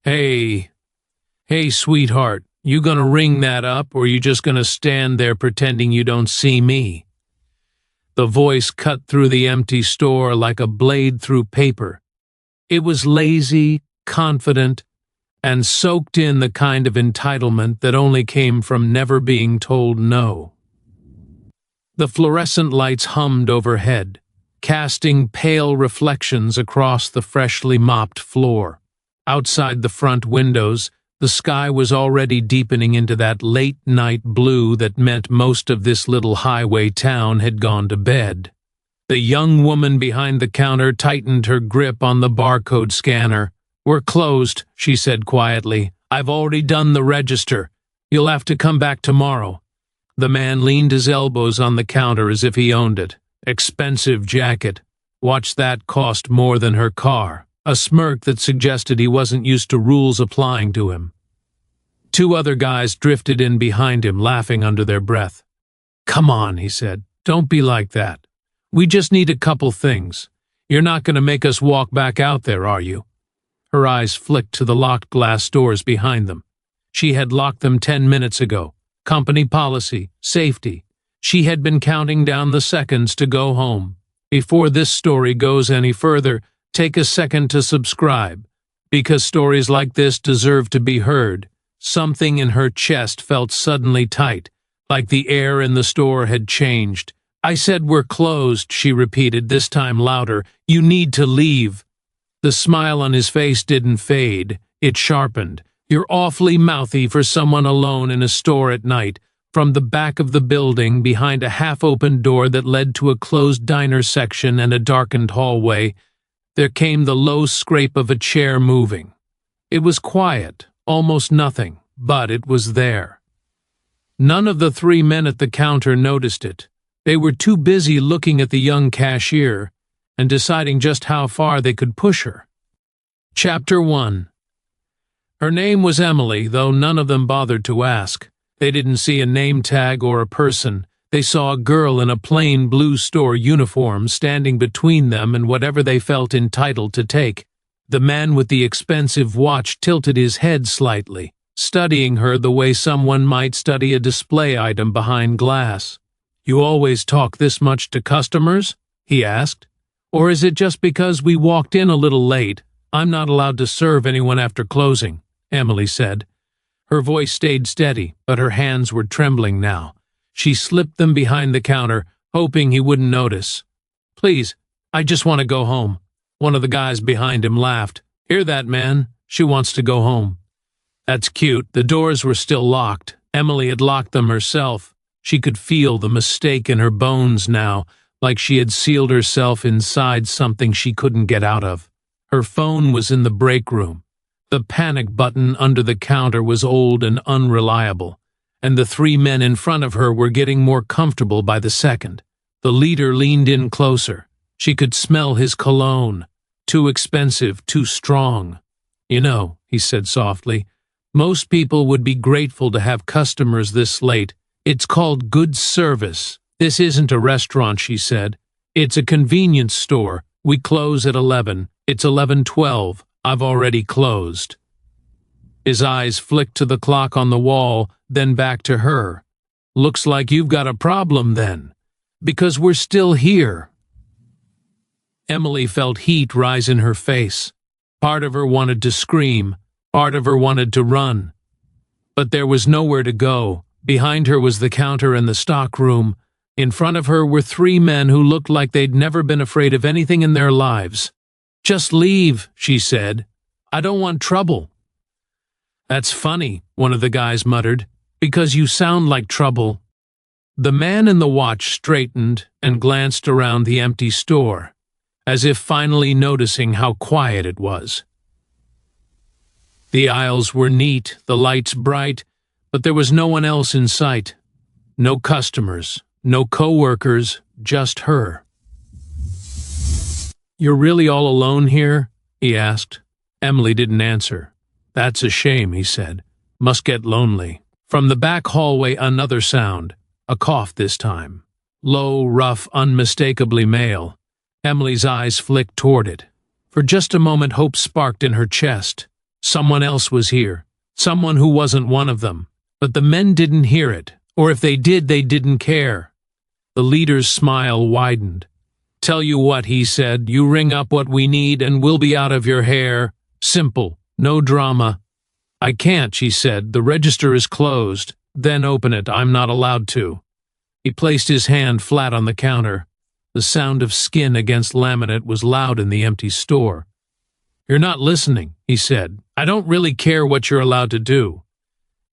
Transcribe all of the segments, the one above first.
Hey, hey, sweetheart, you gonna ring that up or you just gonna stand there pretending you don't see me? The voice cut through the empty store like a blade through paper. It was lazy, confident, and soaked in the kind of entitlement that only came from never being told no. The fluorescent lights hummed overhead, casting pale reflections across the freshly mopped floor. Outside the front windows, the sky was already deepening into that late-night blue that meant most of this little highway town had gone to bed. The young woman behind the counter tightened her grip on the barcode scanner. "We're closed," she said quietly. "I've already done the register. You'll have to come back tomorrow." The man leaned his elbows on the counter as if he owned it. "Expensive jacket. Watch that cost more than her car." A smirk that suggested he wasn't used to rules applying to him. Two other guys drifted in behind him, laughing under their breath. "Come on," he said. "Don't be like that. We just need a couple things. You're not going to make us walk back out there, are you?" Her eyes flicked to the locked glass doors behind them. She had locked them 10 minutes ago. Company policy, safety. She had been counting down the seconds to go home. Before this story goes any further, take a second to subscribe, because stories like this deserve to be heard. Something in her chest felt suddenly tight, like the air in the store had changed. "I said we're closed," she repeated, this time louder. "You need to leave." The smile on his face didn't fade, it sharpened. "You're awfully mouthy for someone alone in a store at night." From the back of the building, behind a half-open door that led to a closed diner section and a darkened hallway, there came the low scrape of a chair moving. It was quiet, almost nothing, but it was there. None of the three men at the counter noticed it. They were too busy looking at the young cashier and deciding just how far they could push her. Chapter 1. Her name was Emily, though none of them bothered to ask. They didn't see a name tag or a person. They saw a girl in a plain blue store uniform standing between them and whatever they felt entitled to take. The man with the expensive watch tilted his head slightly, studying her the way someone might study a display item behind glass. "You always talk this much to customers?" he asked. "Or is it just because we walked in a little late? I'm not allowed to serve anyone after closing," Emily said. Her voice stayed steady, but her hands were trembling now. She slipped them behind the counter, hoping he wouldn't notice. "Please, I just want to go home." One of the guys behind him laughed. "Hear that, man? She wants to go home." "That's cute." The doors were still locked. Emily had locked them herself. She could feel the mistake in her bones now, like she had sealed herself inside something she couldn't get out of. Her phone was in the break room. The panic button under the counter was old and unreliable, and the three men in front of her were getting more comfortable by the second. The leader leaned in closer. She could smell his cologne. Too expensive, too strong. "You know," he said softly, "most people would be grateful to have customers this late. It's called good service." "This isn't a restaurant," she said. "It's a convenience store. We close at 11. It's 11:12. I've already closed." His eyes flicked to the clock on the wall, then back to her. "Looks like you've got a problem then, because we're still here." Emily felt heat rise in her face. Part of her wanted to scream, part of her wanted to run. But there was nowhere to go. Behind her was the counter and the stock room. In front of her were three men who looked like they'd never been afraid of anything in their lives. "Just leave," she said. "I don't want trouble." "That's funny," one of the guys muttered, "because you sound like trouble." The man in the watch straightened and glanced around the empty store, as if finally noticing how quiet it was. The aisles were neat, the lights bright, but there was no one else in sight. No customers, no co-workers, just her. "You're really all alone here?" he asked. Emily didn't answer. "That's a shame," he said. "Must get lonely." From the back hallway another sound, a cough this time. Low, rough, unmistakably male. Emily's eyes flicked toward it. For just a moment hope sparked in her chest. Someone else was here. Someone who wasn't one of them. But the men didn't hear it, or if they did, they didn't care. The leader's smile widened. "Tell you what," he said, "you ring up what we need and we'll be out of your hair. Simple, no drama." "I can't," she said, "the register is closed." "Then open it, I'm not allowed to." He placed his hand flat on the counter. The sound of skin against laminate was loud in the empty store. "You're not listening," he said. "I don't really care what you're allowed to do."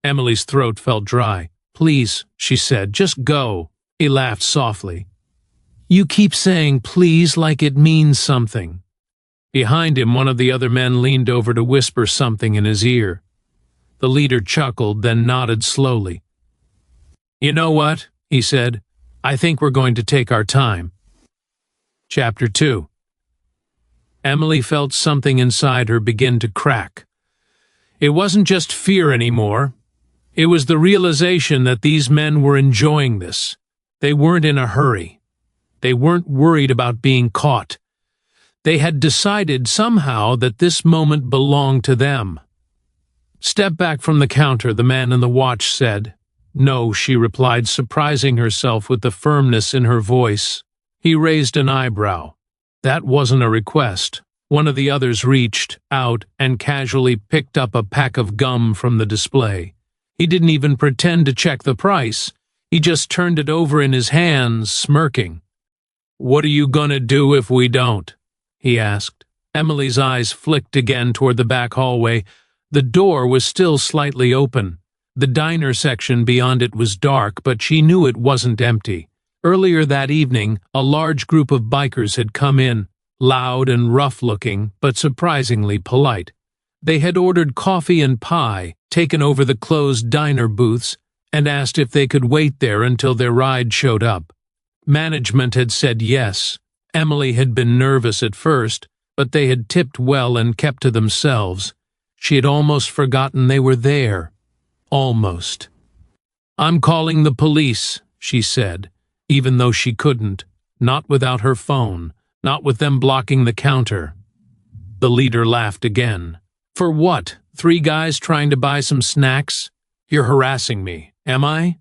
Emily's throat felt dry. "Please," she said, "just go." He laughed softly. "You keep saying please like it means something." Behind him, one of the other men leaned over to whisper something in his ear. The leader chuckled, then nodded slowly. "You know what?" he said. "I think we're going to take our time." Chapter 2. Emily felt something inside her begin to crack. It wasn't just fear anymore. It was the realization that these men were enjoying this. They weren't in a hurry. They weren't worried about being caught. They had decided somehow that this moment belonged to them. "Step back from the counter," the man in the watch said. "No," she replied, surprising herself with the firmness in her voice. He raised an eyebrow. That wasn't a request. One of the others reached out and casually picked up a pack of gum from the display. He didn't even pretend to check the price. He just turned it over in his hands, smirking. "What are you gonna do if we don't?" he asked. Emily's eyes flicked again toward the back hallway. The door was still slightly open. The diner section beyond it was dark, but she knew it wasn't empty. Earlier that evening, a large group of bikers had come in, loud and rough-looking, but surprisingly polite. They had ordered coffee and pie, taken over the closed diner booths, and asked if they could wait there until their ride showed up. Management had said yes. Emily had been nervous at first, but they had tipped well and kept to themselves. She had almost forgotten they were there. Almost. "I'm calling the police," she said, even though she couldn't, not without her phone, not with them blocking the counter. The leader laughed again. "For what? 3 guys trying to buy some snacks? You're harassing me, am I?"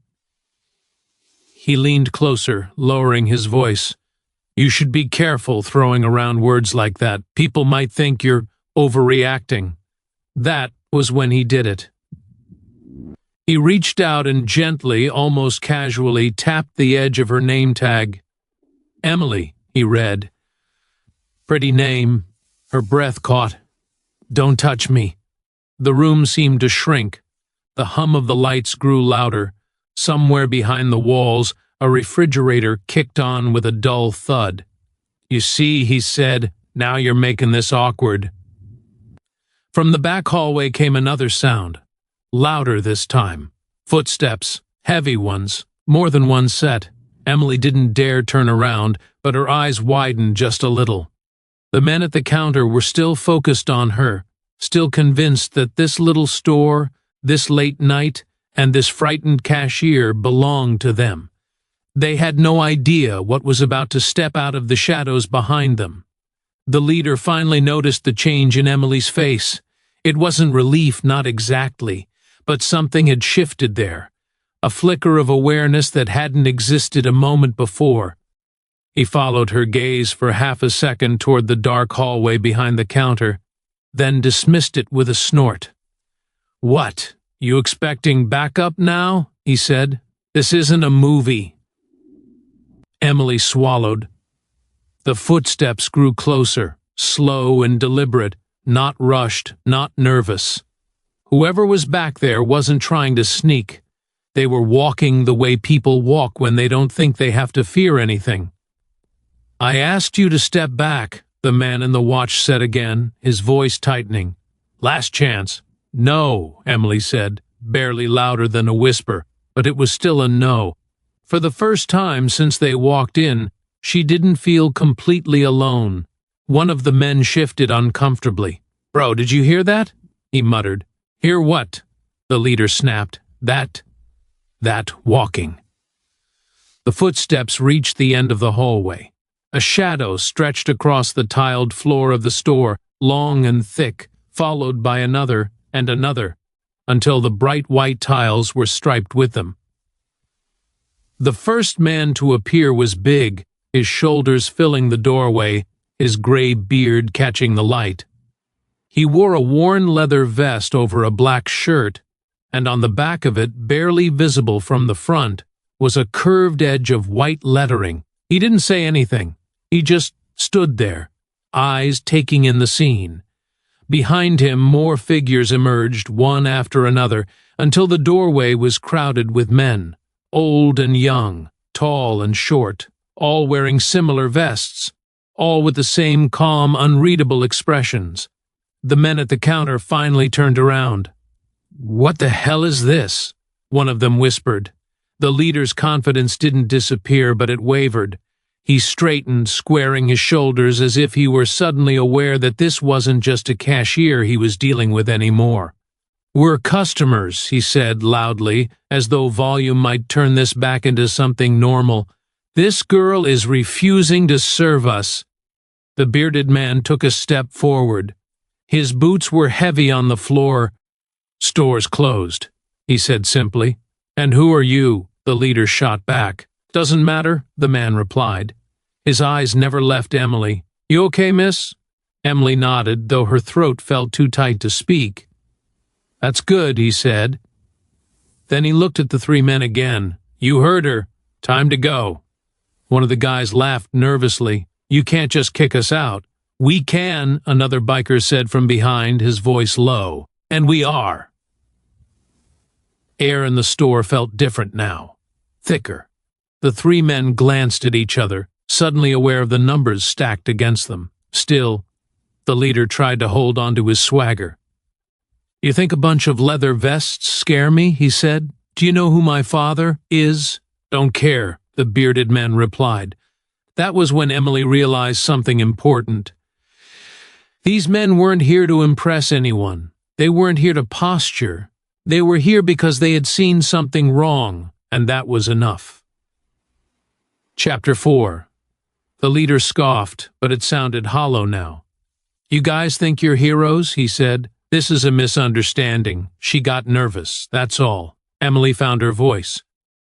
He leaned closer, lowering his voice. "You should be careful throwing around words like that. People might think you're overreacting." That was when he did it. He reached out and gently, almost casually, tapped the edge of her name tag. "Emily," he read. "Pretty name." Her breath caught. "Don't touch me." The room seemed to shrink. The hum of the lights grew louder. Somewhere behind the walls, a refrigerator kicked on with a dull thud. "You see," he said, "now you're making this awkward." From the back hallway came another sound. Louder this time. Footsteps, heavy ones, more than one set. Emily didn't dare turn around, but her eyes widened just a little. The men at the counter were still focused on her, still convinced that this little store, this late night, and this frightened cashier belonged to them. They had no idea what was about to step out of the shadows behind them. The leader finally noticed the change in Emily's face. It wasn't relief, not exactly, but something had shifted there, a flicker of awareness that hadn't existed a moment before. He followed her gaze for half a second toward the dark hallway behind the counter, then dismissed it with a snort. "What, you expecting backup now?" he said. "This isn't a movie." Emily swallowed. The footsteps grew closer, slow and deliberate, not rushed, not nervous. Whoever was back there wasn't trying to sneak. They were walking the way people walk when they don't think they have to fear anything. "I asked you to step back," the man in the watch said again, his voice tightening. "Last chance." "No," Emily said, barely louder than a whisper, but it was still a no. For the first time since they walked in, she didn't feel completely alone. One of the men shifted uncomfortably. "Bro, did you hear that?" he muttered. "Hear what?" the leader snapped. That walking." The footsteps reached the end of the hallway. A shadow stretched across the tiled floor of the store, long and thick, followed by another and another, until the bright white tiles were striped with them. The first man to appear was big, his shoulders filling the doorway, his gray beard catching the light. He wore a worn leather vest over a black shirt, and on the back of it, barely visible from the front, was a curved edge of white lettering. He didn't say anything. He just stood there, eyes taking in the scene. Behind him, more figures emerged, one after another, until the doorway was crowded with men, old and young, tall and short, all wearing similar vests, all with the same calm, unreadable expressions. The men at the counter finally turned around. "What the hell is this?" one of them whispered. The leader's confidence didn't disappear, but it wavered. He straightened, squaring his shoulders as if he were suddenly aware that this wasn't just a cashier he was dealing with anymore. "We're customers," he said loudly, as though volume might turn this back into something normal. "This girl is refusing to serve us." The bearded man took a step forward. His boots were heavy on the floor. "Store's closed," he said simply. "And who are you?" the leader shot back. "Doesn't matter," the man replied. His eyes never left Emily. "You okay, miss?" Emily nodded, though her throat felt too tight to speak. "That's good," he said. Then he looked at the three men again. "You heard her. Time to go." One of the guys laughed nervously. "You can't just kick us out." "We can," another biker said from behind, his voice low. "And we are." Air in the store felt different now, thicker. The three men glanced at each other, suddenly aware of the numbers stacked against them. Still, the leader tried to hold on to his swagger. "You think a bunch of leather vests scare me?" he said. "Do you know who my father is?" "Don't care," the bearded man replied. That was when Emily realized something important. These men weren't here to impress anyone. They weren't here to posture. They were here because they had seen something wrong, and that was enough. Chapter 4. The leader scoffed, but it sounded hollow now. "You guys think you're heroes?" he said. "This is a misunderstanding. She got nervous, that's all." Emily found her voice.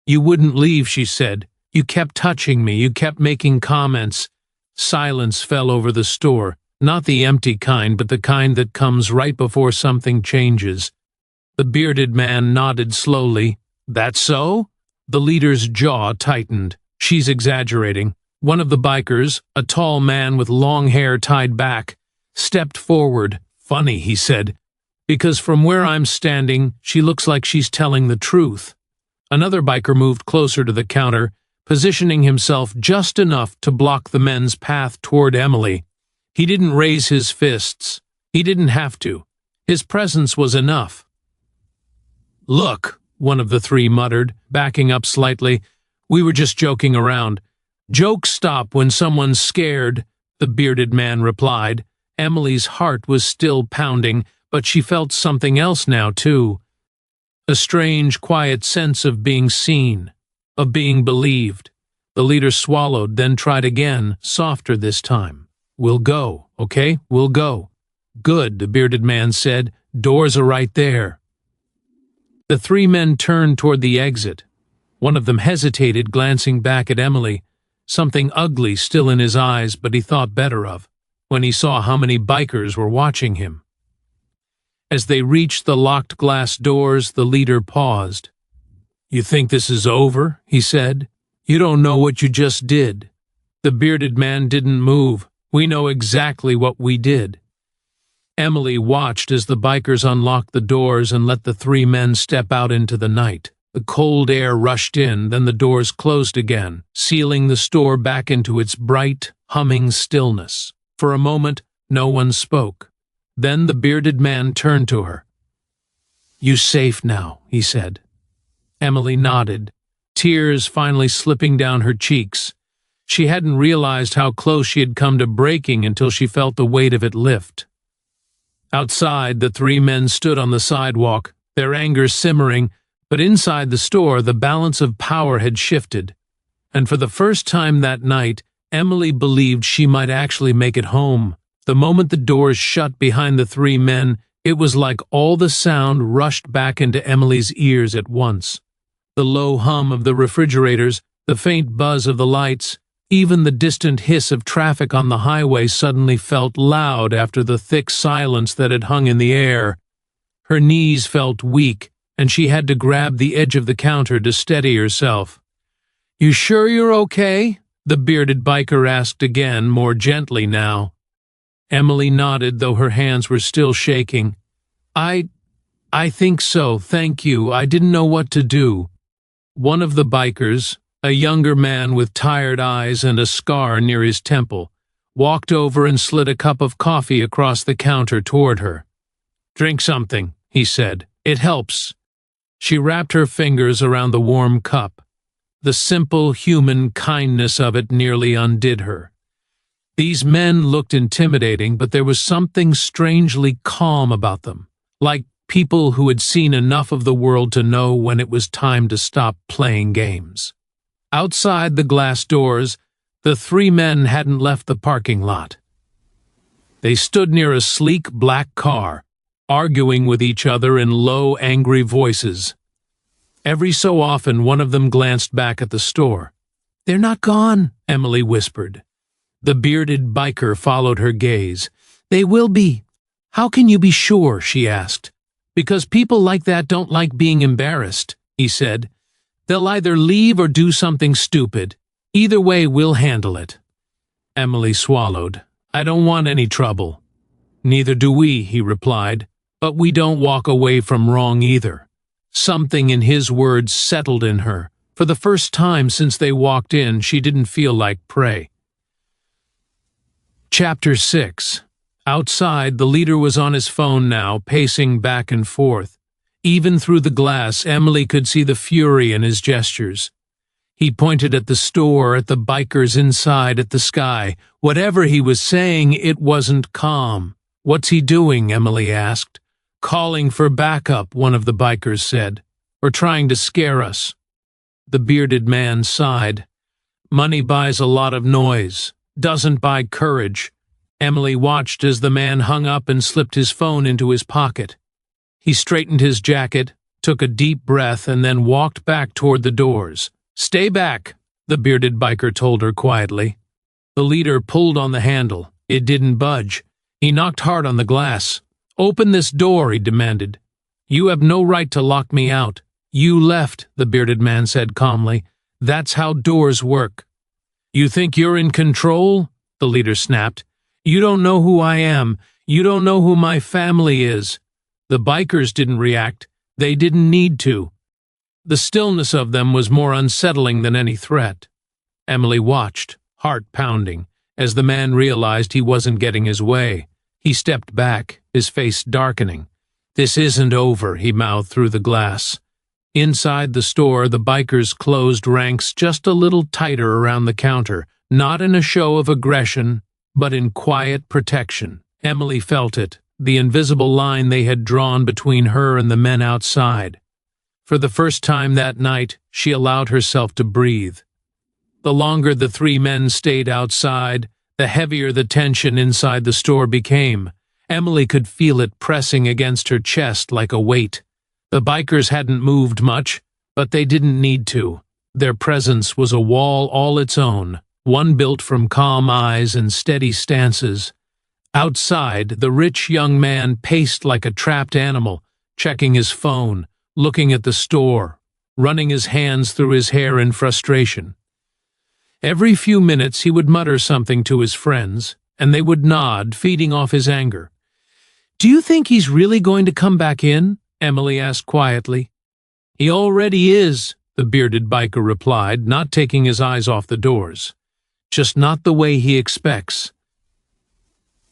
"You wouldn't leave," she said. "You kept touching me. You kept making comments." Silence fell over the store, not the empty kind, but the kind that comes right before something changes. The bearded man nodded slowly. "That so?" The leader's jaw tightened. "She's exaggerating." One of the bikers, a tall man with long hair tied back, stepped forward. "Funny," he said, "because from where I'm standing, she looks like she's telling the truth." Another biker moved closer to the counter, positioning himself just enough to block the men's path toward Emily. He didn't raise his fists. He didn't have to. His presence was enough. "Look," one of the three muttered, backing up slightly. "We were just joking around." "Jokes stop when someone's scared," the bearded man replied. Emily's heart was still pounding, but she felt something else now, too. A strange, quiet sense of being seen, of being believed. The leader swallowed, then tried again, softer this time. "We'll go, okay? We'll go." "Good," the bearded man said. "Doors are right there." The three men turned toward the exit. One of them hesitated, glancing back at Emily, something ugly still in his eyes, but he thought better of, when he saw how many bikers were watching him. As they reached the locked glass doors, the leader paused. "You think this is over?" he said. "You don't know what you just did." The bearded man didn't move. "We know exactly what we did." Emily watched as the bikers unlocked the doors and let the three men step out into the night. The cold air rushed in, then the doors closed again, sealing the store back into its bright, humming stillness. For a moment, no one spoke. Then the bearded man turned to her. "You safe now," he said. Emily nodded, tears finally slipping down her cheeks. She hadn't realized how close she had come to breaking until she felt the weight of it lift. Outside, the three men stood on the sidewalk, their anger simmering, but inside the store the balance of power had shifted. And for the first time that night, Emily believed she might actually make it home. The moment the doors shut behind the three men, it was like all the sound rushed back into Emily's ears at once. The low hum of the refrigerators, the faint buzz of the lights, even the distant hiss of traffic on the highway suddenly felt loud after the thick silence that had hung in the air. Her knees felt weak, and she had to grab the edge of the counter to steady herself. "You sure you're okay?" the bearded biker asked again, more gently now. Emily nodded, though her hands were still shaking. I think so, thank you. I didn't know what to do." One of the bikers, a younger man with tired eyes and a scar near his temple, walked over and slid a cup of coffee across the counter toward her. "Drink something," he said. "It helps." She wrapped her fingers around the warm cup. The simple human kindness of it nearly undid her. These men looked intimidating, but there was something strangely calm about them, like people who had seen enough of the world to know when it was time to stop playing games. Outside the glass doors, the three men hadn't left the parking lot. They stood near a sleek black car, arguing with each other in low, angry voices. Every so often, one of them glanced back at the store. "They're not gone," Emily whispered. The bearded biker followed her gaze. "They will be." "How can you be sure?" she asked. "Because people like that don't like being embarrassed," he said. "They'll either leave or do something stupid. Either way, we'll handle it." Emily swallowed. "I don't want any trouble." "Neither do we," he replied. "But we don't walk away from wrong either." Something in his words settled in her. For the first time since they walked in, she didn't feel like prey. Chapter 6. Outside, the leader was on his phone now, pacing back and forth. Even through the glass, Emily could see the fury in his gestures. He pointed at the store, at the bikers inside, at the sky. Whatever he was saying, it wasn't calm. "What's he doing?" Emily asked. "Calling for backup," one of the bikers said. "Or trying to scare us." The bearded man sighed. "Money buys a lot of noise. Doesn't buy courage." Emily watched as the man hung up and slipped his phone into his pocket. He straightened his jacket, took a deep breath, and then walked back toward the doors. "Stay back," the bearded biker told her quietly. The leader pulled on the handle. It didn't budge. He knocked hard on the glass. "Open this door," he demanded. "You have no right to lock me out." "You left," the bearded man said calmly. "That's how doors work." "You think you're in control?" the leader snapped. "You don't know who I am. You don't know who my family is." The bikers didn't react. They didn't need to. The stillness of them was more unsettling than any threat. Emily watched, heart pounding, as the man realized he wasn't getting his way. He stepped back, his face darkening. "This isn't over," he mouthed through the glass. Inside the store, the bikers closed ranks just a little tighter around the counter, not in a show of aggression, but in quiet protection. Emily felt it, the invisible line they had drawn between her and the men outside. For the first time that night, she allowed herself to breathe. The longer the three men stayed outside, the heavier the tension inside the store became. Emily could feel it pressing against her chest like a weight. The bikers hadn't moved much, but they didn't need to. Their presence was a wall all its own, one built from calm eyes and steady stances. Outside, the rich young man paced like a trapped animal, checking his phone, looking at the store, running his hands through his hair in frustration. Every few minutes he would mutter something to his friends, and they would nod, feeding off his anger. "Do you think he's really going to come back in?" Emily asked quietly. "He already is," the bearded biker replied, not taking his eyes off the doors. "Just not the way he expects."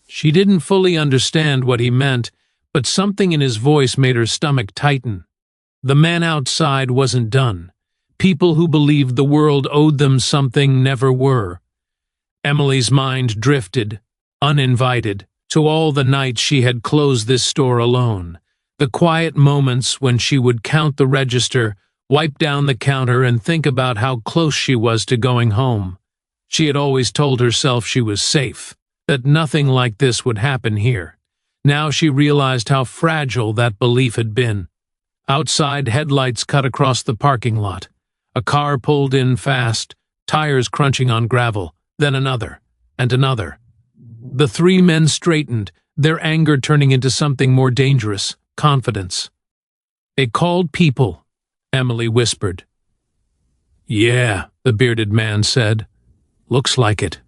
She didn't fully understand what he meant, but something in his voice made her stomach tighten. The man outside wasn't done. People who believed the world owed them something never were. Emily's mind drifted, uninvited, to all the nights she had closed this store alone. The quiet moments when she would count the register, wipe down the counter, and think about how close she was to going home. She had always told herself she was safe, that nothing like this would happen here. Now she realized how fragile that belief had been. Outside, headlights cut across the parking lot. A car pulled in fast, tires crunching on gravel, then another, and another. The three men straightened, their anger turning into something more dangerous, confidence. "They called people," Emily whispered. "Yeah," the bearded man said. "Looks like it."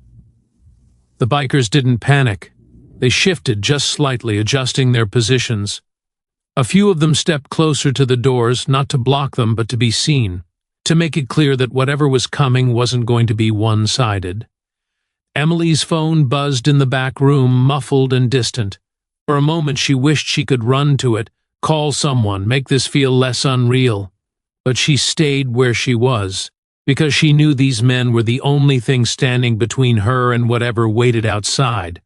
The bikers didn't panic. They shifted just slightly, adjusting their positions. A few of them stepped closer to the doors, not to block them, but to be seen, to make it clear that whatever was coming wasn't going to be one-sided. Emily's phone buzzed in the back room, muffled and distant. For a moment she wished she could run to it, call someone, make this feel less unreal. But she stayed where she was, because she knew these men were the only thing standing between her and whatever waited outside.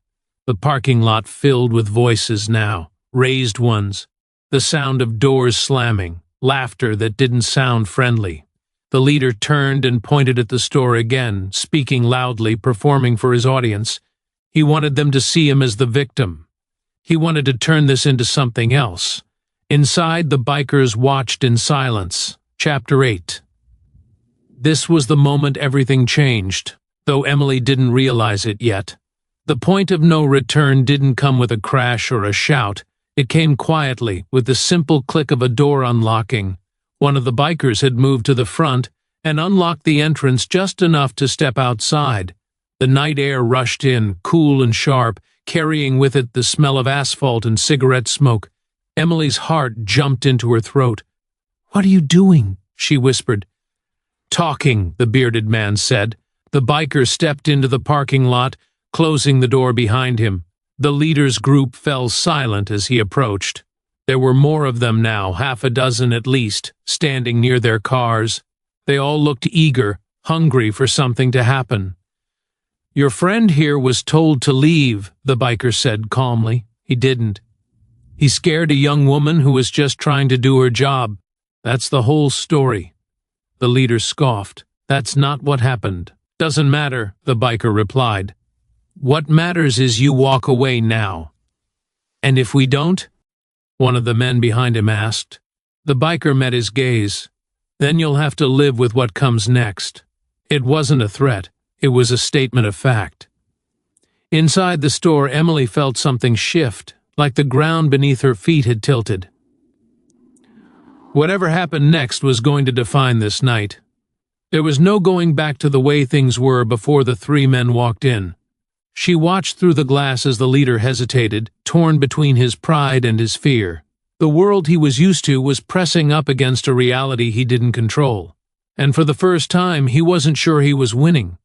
The parking lot filled with voices now, raised ones, the sound of doors slamming, laughter that didn't sound friendly. The leader turned and pointed at the store again, speaking loudly, performing for his audience. He wanted them to see him as the victim. He wanted to turn this into something else. Inside, the bikers watched in silence. Chapter 8. This was the moment everything changed, though Emily didn't realize it yet. The point of no return didn't come with a crash or a shout. It came quietly, with the simple click of a door unlocking. One of the bikers had moved to the front and unlocked the entrance just enough to step outside. The night air rushed in, cool and sharp, carrying with it the smell of asphalt and cigarette smoke. Emily's heart jumped into her throat. "What are you doing?" she whispered. "Talking," the bearded man said. The biker stepped into the parking lot, closing the door behind him. The leader's group fell silent as he approached. There were more of them now, half a dozen at least, standing near their cars. They all looked eager, hungry for something to happen. "Your friend here was told to leave," the biker said calmly. "He didn't. He scared a young woman who was just trying to do her job. That's the whole story." The leader scoffed. "That's not what happened." "Doesn't matter," the biker replied. "What matters is you walk away now." "And if we don't?" one of the men behind him asked. The biker met his gaze. "Then you'll have to live with what comes next." It wasn't a threat. It was a statement of fact. Inside the store, Emily felt something shift, like the ground beneath her feet had tilted. Whatever happened next was going to define this night. There was no going back to the way things were before the three men walked in. She watched through the glass as the leader hesitated, torn between his pride and his fear. The world he was used to was pressing up against a reality he didn't control, and for the first time he wasn't sure he was winning.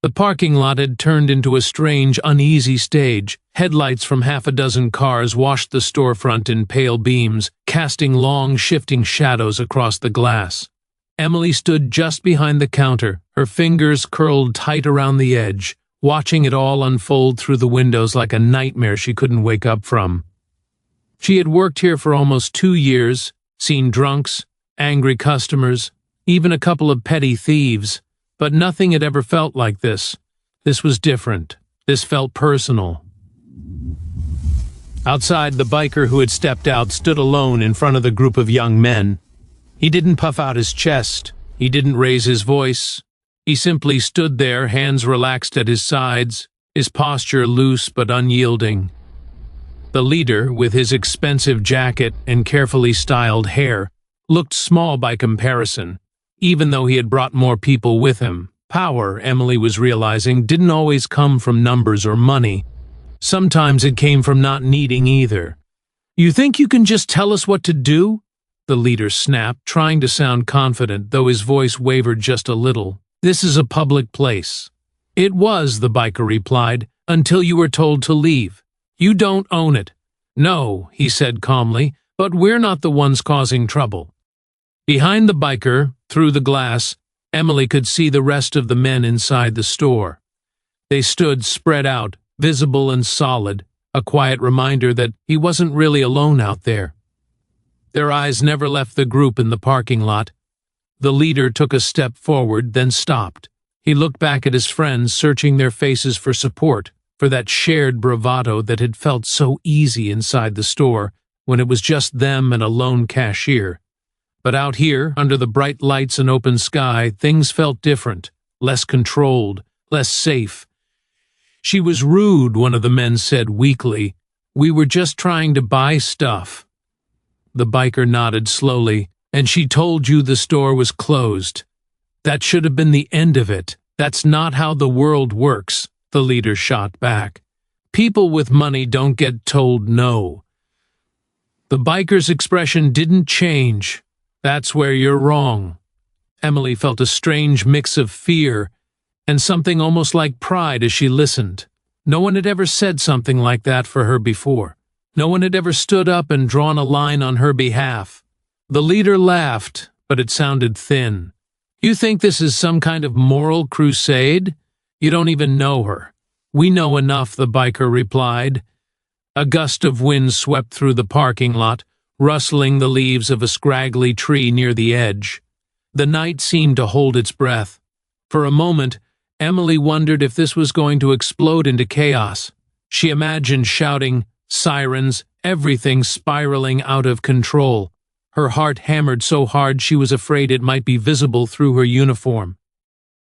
The parking lot had turned into a strange, uneasy stage. Headlights from half a dozen cars washed the storefront in pale beams, casting long, shifting shadows across the glass. Emily stood just behind the counter, her fingers curled tight around the edge, watching it all unfold through the windows like a nightmare she couldn't wake up from. She had worked here for almost 2 years, seen drunks, angry customers, even a couple of petty thieves, but nothing had ever felt like this. This was different. This felt personal. Outside, the biker who had stepped out stood alone in front of the group of young men. He didn't puff out his chest. He didn't raise his voice. He simply stood there, hands relaxed at his sides, his posture loose but unyielding. The leader, with his expensive jacket and carefully styled hair, looked small by comparison, even though he had brought more people with him. Power, Emily was realizing, didn't always come from numbers or money. Sometimes it came from not needing either. "You think you can just tell us what to do?" the leader snapped, trying to sound confident, though his voice wavered just a little. "This is a public place." "It was," the biker replied, "until you were told to leave. You don't own it." "No," he said calmly, "but we're not the ones causing trouble." Behind the biker, through the glass, Emily could see the rest of the men inside the store. They stood spread out, visible and solid, a quiet reminder that he wasn't really alone out there. Their eyes never left the group in the parking lot. The leader took a step forward, then stopped. He looked back at his friends, searching their faces for support, for that shared bravado that had felt so easy inside the store when it was just them and a lone cashier. But out here, under the bright lights and open sky, things felt different, less controlled, less safe. "She was rude," one of the men said weakly. "We were just trying to buy stuff." The biker nodded slowly. "And she told you the store was closed. That should have been the end of it. That's not how the world works," the leader shot back. "People with money don't get told no." The biker's expression didn't change. "That's where you're wrong." Emily felt a strange mix of fear and something almost like pride as she listened. No one had ever said something like that for her before. No one had ever stood up and drawn a line on her behalf. The leader laughed, but it sounded thin. "You think this is some kind of moral crusade? You don't even know her." "We know enough," the biker replied. A gust of wind swept through the parking lot, rustling the leaves of a scraggly tree near the edge. The night seemed to hold its breath. For a moment, Emily wondered if this was going to explode into chaos. She imagined shouting, sirens, everything spiraling out of control. Her heart hammered so hard she was afraid it might be visible through her uniform.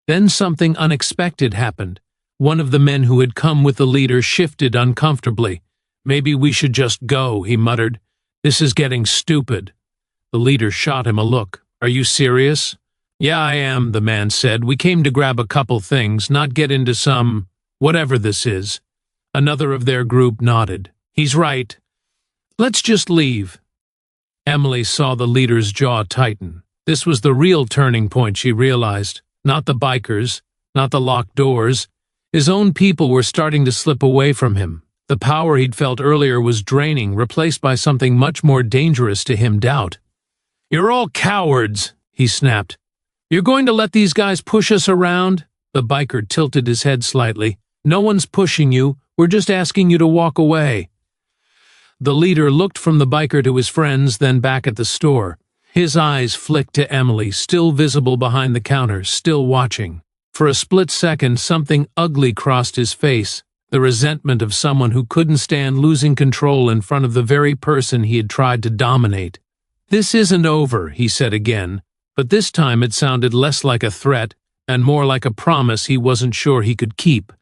Then something unexpected happened. One of the men who had come with the leader shifted uncomfortably. "Maybe we should just go," he muttered. "This is getting stupid." The leader shot him a look. "Are you serious?" "Yeah, I am," the man said. "We came to grab a couple things, not get into some whatever this is." Another of their group nodded. "He's right. Let's just leave." Emily saw the leader's jaw tighten. This was the real turning point, she realized. Not the bikers, not the locked doors. His own people were starting to slip away from him. The power he'd felt earlier was draining, replaced by something much more dangerous to him, doubt. "You're all cowards," he snapped. "You're going to let these guys push us around?" The biker tilted his head slightly. "No one's pushing you. We're just asking you to walk away." The leader looked from the biker to his friends, then back at the store. His eyes flicked to Emily, still visible behind the counter, still watching. For a split second, something ugly crossed his face, the resentment of someone who couldn't stand losing control in front of the very person he had tried to dominate. "This isn't over," he said again, but this time it sounded less like a threat and more like a promise he wasn't sure he could keep.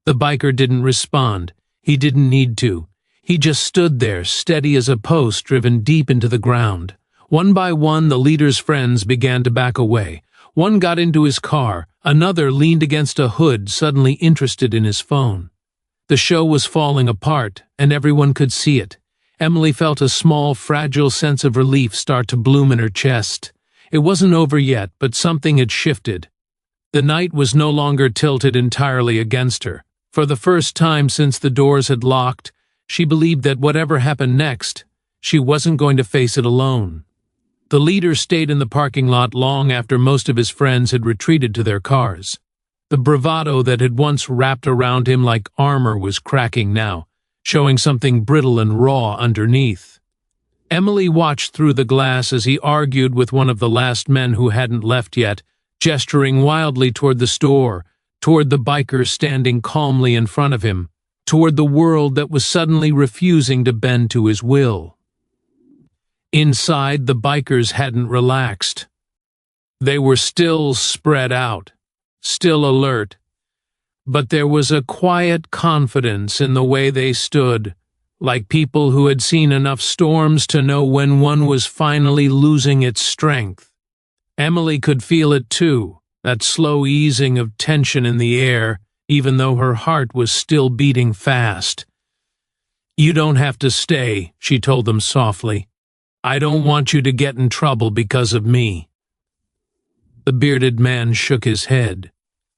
The biker didn't respond. He didn't need to. He just stood there, steady as a post driven deep into the ground. One by one, the leader's friends began to back away. One got into his car. Another leaned against a hood, suddenly interested in his phone. The show was falling apart, and everyone could see it. Emily felt a small, fragile sense of relief start to bloom in her chest. It wasn't over yet, but something had shifted. The night was no longer tilted entirely against her. For the first time since the doors had locked, she believed that whatever happened next, she wasn't going to face it alone. The leader stayed in the parking lot long after most of his friends had retreated to their cars. The bravado that had once wrapped around him like armor was cracking now, showing something brittle and raw underneath. Emily watched through the glass as he argued with one of the last men who hadn't left yet, gesturing wildly toward the store, toward the biker standing calmly in front of him, toward the world that was suddenly refusing to bend to his will. Inside, the bikers hadn't relaxed. They were still spread out, still alert, but there was a quiet confidence in the way they stood, like people who had seen enough storms to know when one was finally losing its strength. Emily could feel it too, that slow easing of tension in the air, even though her heart was still beating fast. "You don't have to stay," she told them softly. "I don't want you to get in trouble because of me." The bearded man shook his head.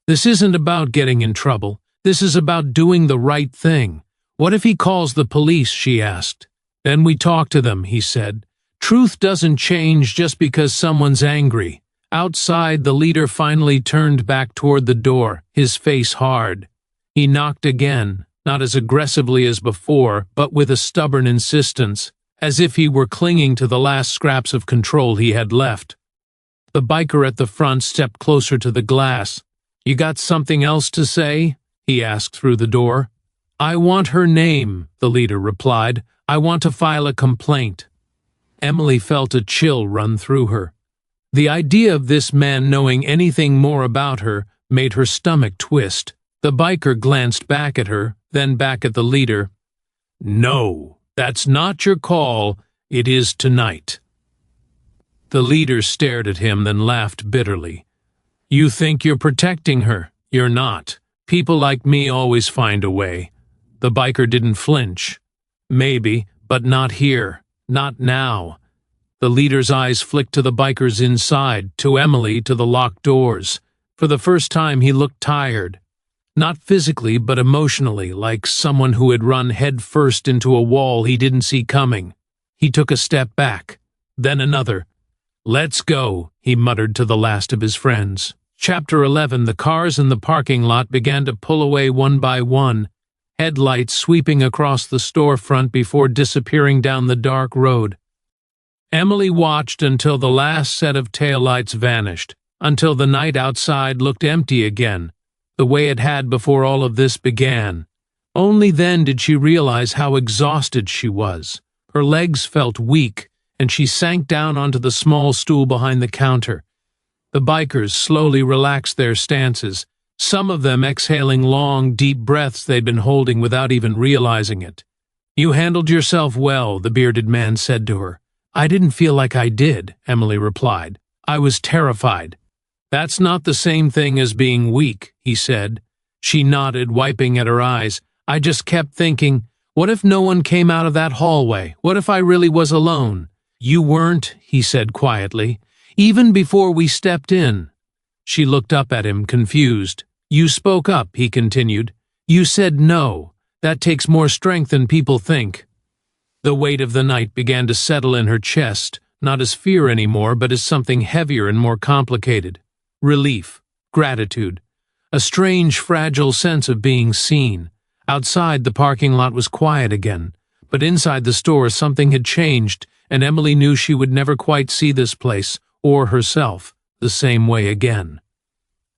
"This isn't about getting in trouble. This is about doing the right thing. What if he calls the police?" she asked. "Then we talk to them," he said. "Truth doesn't change just because someone's angry." Outside, the leader finally turned back toward the door, his face hard. He knocked again, not as aggressively as before, but with a stubborn insistence, as if he were clinging to the last scraps of control he had left. The biker at the front stepped closer to the glass. "You got something else to say?" he asked through the door. "I want her name," the leader replied. "I want to file a complaint." Emily felt a chill run through her. The idea of this man knowing anything more about her made her stomach twist. The biker glanced back at her, then back at the leader. "No, that's not your call. It is tonight." The leader stared at him, then laughed bitterly. "You think you're protecting her? You're not. People like me always find a way." The biker didn't flinch. "Maybe, but not here. Not now." The leader's eyes flicked to the bikers inside, to Emily, to the locked doors. For the first time he looked tired. Not physically, but emotionally, like someone who had run head first into a wall he didn't see coming. He took a step back, then another. "Let's go," he muttered to the last of his friends. Chapter 11. The cars in the parking lot began to pull away one by one, headlights sweeping across the storefront before disappearing down the dark road. Emily watched until the last set of taillights vanished, until the night outside looked empty again, the way it had before all of this began. Only then did she realize how exhausted she was. Her legs felt weak, and she sank down onto the small stool behind the counter. The bikers slowly relaxed their stances, some of them exhaling long, deep breaths they'd been holding without even realizing it. "You handled yourself well," the bearded man said to her. "I didn't feel like I did," Emily replied. "I was terrified." "That's not the same thing as being weak," he said. She nodded, wiping at her eyes. "I just kept thinking, what if no one came out of that hallway? What if I really was alone?" "You weren't," he said quietly. "Even before we stepped in." She looked up at him, confused. "You spoke up," he continued. "You said no. That takes more strength than people think." The weight of the night began to settle in her chest, not as fear anymore, but as something heavier and more complicated. Relief, gratitude, a strange, fragile sense of being seen. Outside, the parking lot was quiet again, but inside the store something had changed, and Emily knew she would never quite see this place, or herself, the same way again.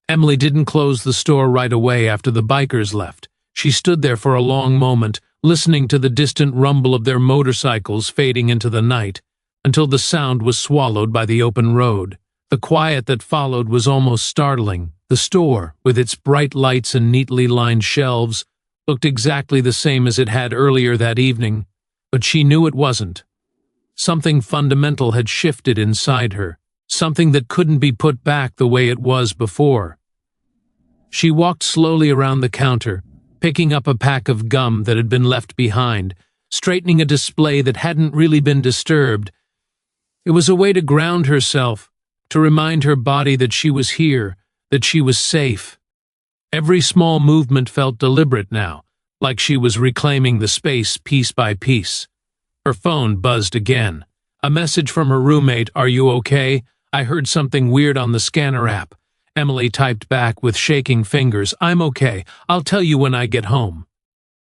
Emily didn't close the store right away after the bikers left. She stood there for a long moment, listening to the distant rumble of their motorcycles fading into the night, until the sound was swallowed by the open road. The quiet that followed was almost startling. The store, with its bright lights and neatly lined shelves, looked exactly the same as it had earlier that evening, but she knew it wasn't. Something fundamental had shifted inside her, something that couldn't be put back the way it was before. She walked slowly around the counter, picking up a pack of gum that had been left behind, straightening a display that hadn't really been disturbed. It was a way to ground herself, to remind her body that she was here, that she was safe. Every small movement felt deliberate now, like she was reclaiming the space piece by piece. Her phone buzzed again. A message from her roommate. "Are you okay? I heard something weird on the scanner app." Emily typed back with shaking fingers. "I'm okay. I'll tell you when I get home."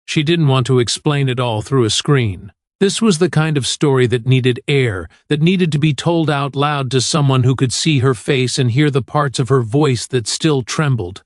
She didn't want to explain it all through a screen. This was the kind of story that needed air, that needed to be told out loud to someone who could see her face and hear the parts of her voice that still trembled.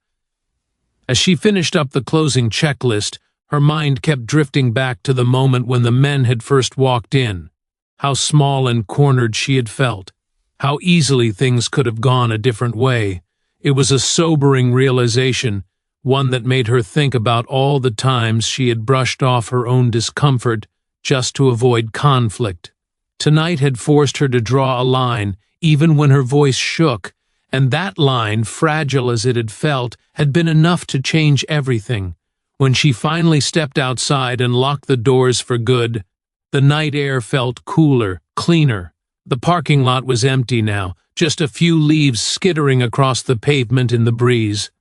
As she finished up the closing checklist, her mind kept drifting back to the moment when the men had first walked in. How small and cornered she had felt. How easily things could have gone a different way. It was a sobering realization, one that made her think about all the times she had brushed off her own discomfort just to avoid conflict. Tonight had forced her to draw a line, even when her voice shook, and that line, fragile as it had felt, had been enough to change everything. When she finally stepped outside and locked the doors for good, the night air felt cooler, cleaner. The parking lot was empty now, just a few leaves skittering across the pavement in the breeze.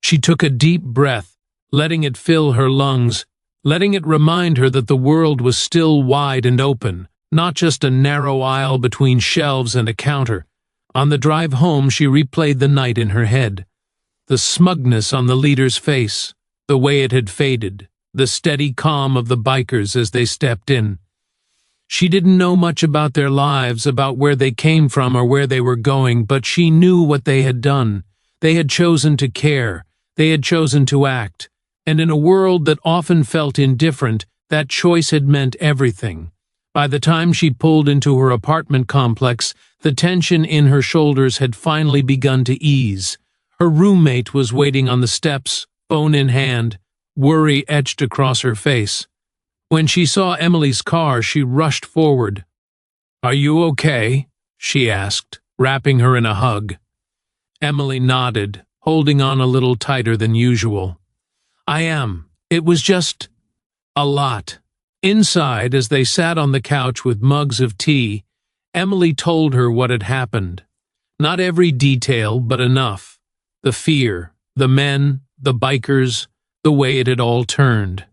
She took a deep breath, letting it fill her lungs, letting it remind her that the world was still wide and open, not just a narrow aisle between shelves and a counter. On the drive home, she replayed the night in her head. The smugness on the leader's face, the way it had faded, the steady calm of the bikers as they stepped in. She didn't know much about their lives, about where they came from or where they were going, but she knew what they had done. They had chosen to care. They had chosen to act. And in a world that often felt indifferent, that choice had meant everything. By the time she pulled into her apartment complex, the tension in her shoulders had finally begun to ease. Her roommate was waiting on the steps, phone in hand, worry etched across her face. When she saw Emily's car, she rushed forward. "Are you okay?" she asked, wrapping her in a hug. Emily nodded, holding on a little tighter than usual. "I am. It was just a lot." Inside, as they sat on the couch with mugs of tea, Emily told her what had happened. Not every detail, but enough. The fear, the men, the bikers, the way it had all turned.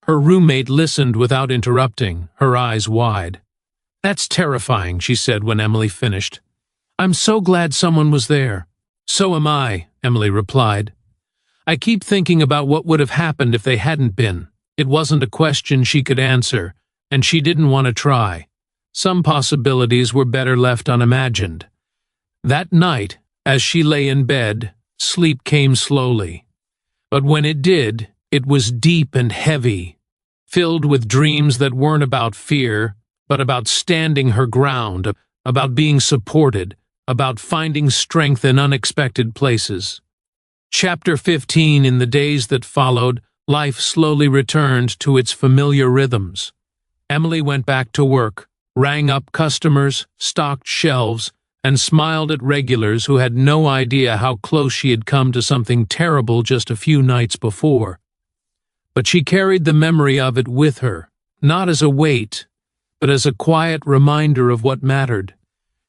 Her roommate listened without interrupting, her eyes wide. "That's terrifying," she said when Emily finished. "I'm so glad someone was there." "So am I," Emily replied. "I keep thinking about what would have happened if they hadn't been." It wasn't a question she could answer, and she didn't want to try. Some possibilities were better left unimagined. That night, as she lay in bed, sleep came slowly. But when it did, it was deep and heavy, filled with dreams that weren't about fear, but about standing her ground, about being supported, about finding strength in unexpected places. Chapter 15. In the days that followed, life slowly returned to its familiar rhythms. Emily went back to work, rang up customers, stocked shelves, and smiled at regulars who had no idea how close she had come to something terrible just a few nights before. But she carried the memory of it with her, not as a weight, but as a quiet reminder of what mattered.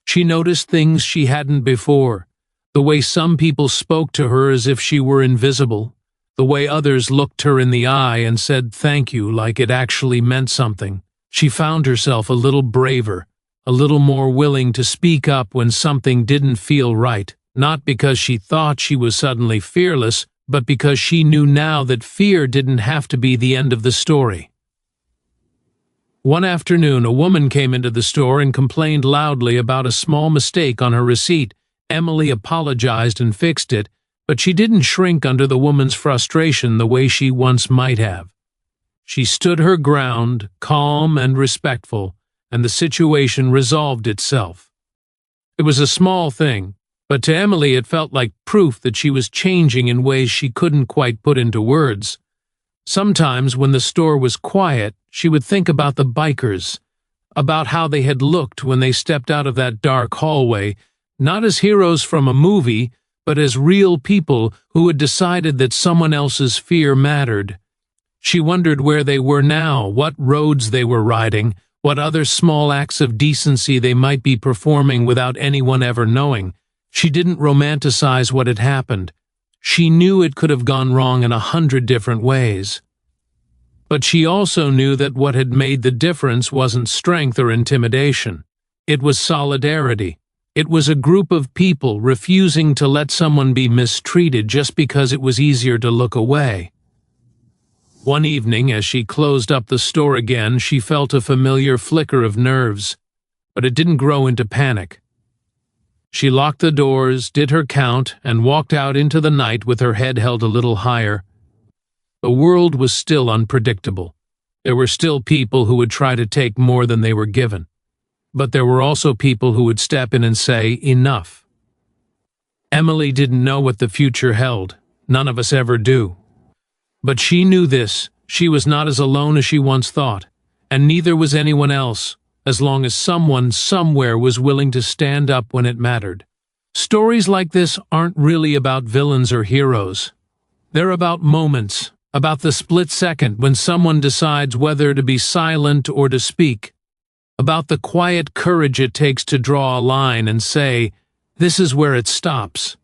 She noticed things she hadn't before, the way some people spoke to her as if she were invisible, the way others looked her in the eye and said thank you like it actually meant something. She found herself a little braver, a little more willing to speak up when something didn't feel right, not because she thought she was suddenly fearless, but because she knew now that fear didn't have to be the end of the story. One afternoon, a woman came into the store and complained loudly about a small mistake on her receipt. Emily apologized and fixed it, but she didn't shrink under the woman's frustration the way she once might have. She stood her ground, calm and respectful, and the situation resolved itself. It was a small thing, but to Emily it felt like proof that she was changing in ways she couldn't quite put into words. Sometimes when the store was quiet, she would think about the bikers, about how they had looked when they stepped out of that dark hallway, not as heroes from a movie, but as real people who had decided that someone else's fear mattered. She wondered where they were now, what roads they were riding, what other small acts of decency they might be performing without anyone ever knowing. She didn't romanticize what had happened. She knew it could have gone wrong in 100 different ways. But she also knew that what had made the difference wasn't strength or intimidation. It was solidarity. It was a group of people refusing to let someone be mistreated just because it was easier to look away. One evening, as she closed up the store again, she felt a familiar flicker of nerves, but it didn't grow into panic. She locked the doors, did her count, and walked out into the night with her head held a little higher. The world was still unpredictable. There were still people who would try to take more than they were given. But there were also people who would step in and say, enough. Emily didn't know what the future held. None of us ever do. But she knew this. She was not as alone as she once thought, and neither was anyone else, as long as someone somewhere was willing to stand up when it mattered. Stories like this aren't really about villains or heroes. They're about moments, about the split second when someone decides whether to be silent or to speak, about the quiet courage it takes to draw a line and say, this is where it stops.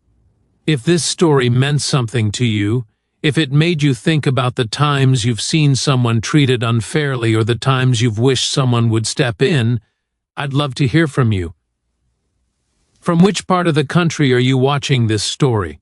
If this story meant something to you, if it made you think about the times you've seen someone treated unfairly or the times you've wished someone would step in, I'd love to hear from you. From which part of the country are you watching this story?